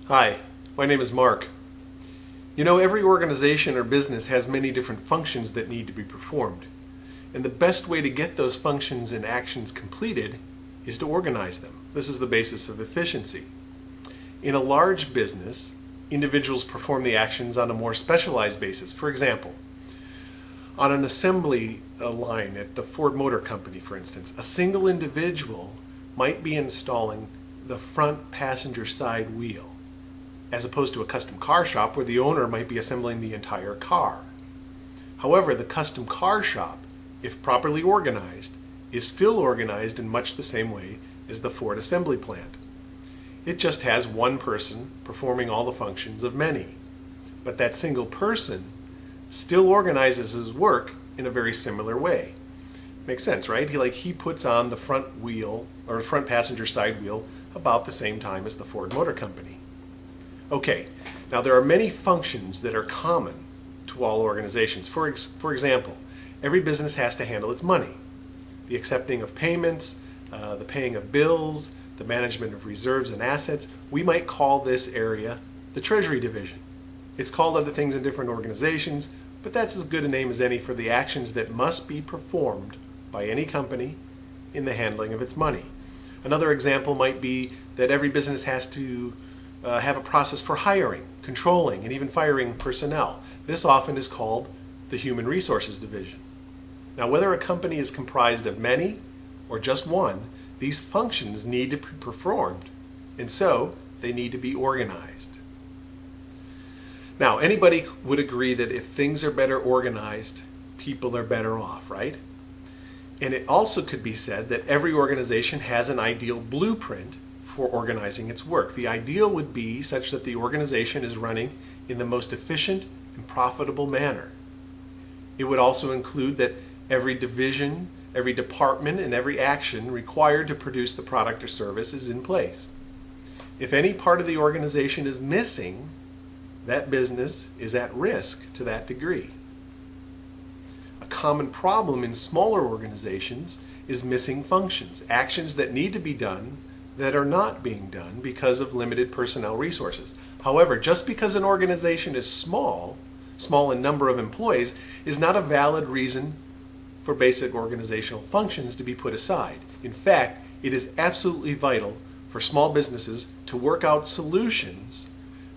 Hi, my name is Mark. You know, every organization or business has many different functions that need to be performed. And the best way to get those functions and actions completed is to organize them. This is the basis of efficiency. In a large business, individuals perform the actions on a more specialized basis. For example, on an assembly line at the Ford Motor Company, for instance, a single individual might be installing the front passenger side wheel, as opposed to a custom car shop where the owner might be assembling the entire car. However, the custom car shop, if properly organized, is still organized in much the same way as the Ford assembly plant. It just has one person performing all the functions of many. But that single person still organizes his work in a very similar way. Makes sense, right? He puts on the front wheel or front passenger side wheel about the same time as the Ford Motor Company. Okay, now there are many functions that are common to all organizations. For example, every business has to handle its money, the accepting of payments, the paying of bills, the management of reserves and assets. We might call this area the Treasury Division. It's called other things in different organizations, but that's as good a name as any for the actions that must be performed by any company in the handling of its money. Another example might be that every business has to have a process for hiring, controlling, and even firing personnel. This often is called the Human Resources Division. Now, whether a company is comprised of many or just one, these functions need to be performed, and so they need to be organized. Now, anybody would agree that if things are better organized, people are better off, right? And it also could be said that every organization has an ideal blueprint for organizing its work. The ideal would be such that the organization is running in the most efficient and profitable manner. It would also include that every division, every department, and every action required to produce the product or service is in place. If any part of the organization is missing, that business is at risk to that degree. A common problem in smaller organizations is missing functions, actions that need to be done that are not being done because of limited personnel resources. However, just because an organization is small in number of employees, is not a valid reason for basic organizational functions to be put aside. In fact, it is absolutely vital for small businesses to work out solutions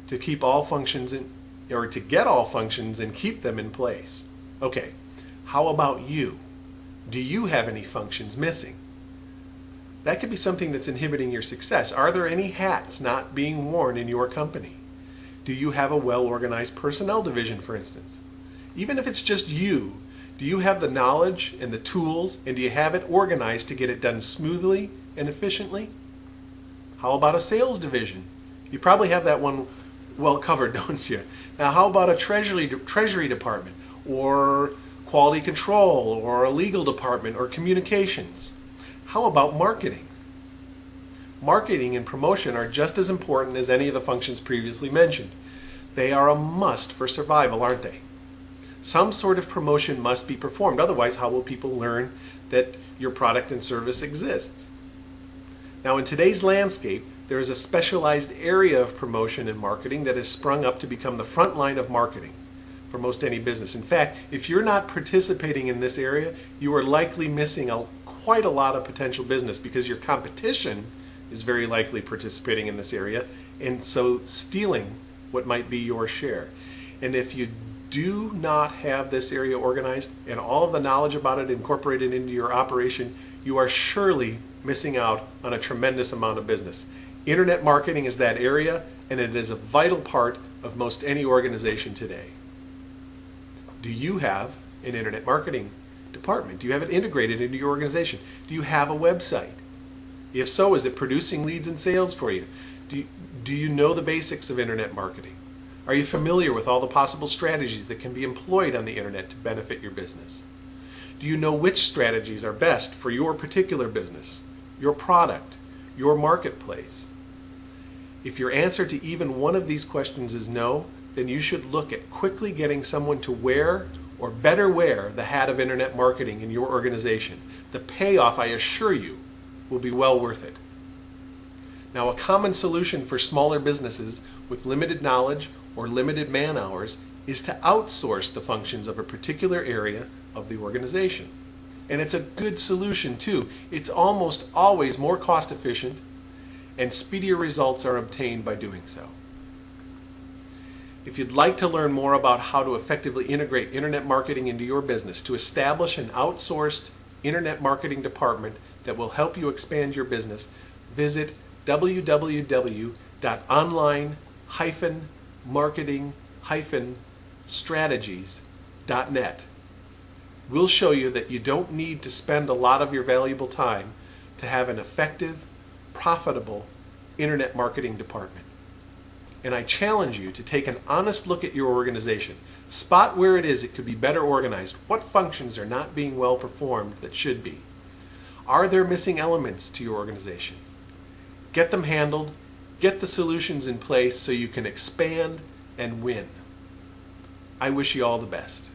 to keep all functions to get all functions and keep them in place. Okay, how about you? Do you have any functions missing? That could be something that's inhibiting your success. Are there any hats not being worn in your company? Do you have a well-organized personnel division, for instance? Even if it's just you, do you have the knowledge and the tools, and do you have it organized to get it done smoothly and efficiently? How about a sales division? You probably have that one well covered, don't you? Now, how about a treasury department, or quality control, or a legal department, or communications? How about marketing? Marketing and promotion are just as important as any of the functions previously mentioned. They are a must for survival, aren't they? Some sort of promotion must be performed, otherwise how will people learn that your product and service exists? Now, in today's landscape, there is a specialized area of promotion and marketing that has sprung up to become the front line of marketing for most any business. In fact, if you're not participating in this area, you are likely missing quite a lot of potential business because your competition is very likely participating in this area and so stealing what might be your share. And if you do not have this area organized and all of the knowledge about it incorporated into your operation, you are surely missing out on a tremendous amount of business. Internet marketing is that area, and it is a vital part of most any organization today. Do you have an internet marketing department? Do you have it integrated into your organization? Do you have a website? If so, is it producing leads and sales for you? Do you know the basics of internet marketing? Are you familiar with all the possible strategies that can be employed on the internet to benefit your business? Do you know which strategies are best for your particular business, your product, your marketplace? If your answer to even one of these questions is no, then you should look at quickly getting someone to wear or better wear the hat of internet marketing in your organization. The payoff, I assure you, will be well worth it. Now, a common solution for smaller businesses with limited knowledge or limited man hours is to outsource the functions of a particular area of the organization. And it's a good solution too. It's almost always more cost efficient and speedier results are obtained by doing so. If you'd like to learn more about how to effectively integrate internet marketing into your business, to establish an outsourced internet marketing department that will help you expand your business, visit www.online-marketing-strategies.net. We'll show you that you don't need to spend a lot of your valuable time to have an effective, profitable internet marketing department. And I challenge you to take an honest look at your organization. Spot where it could be better organized. What functions are not being well performed that should be? Are there missing elements to your organization? Get them handled, get the solutions in place so you can expand and win. I wish you all the best.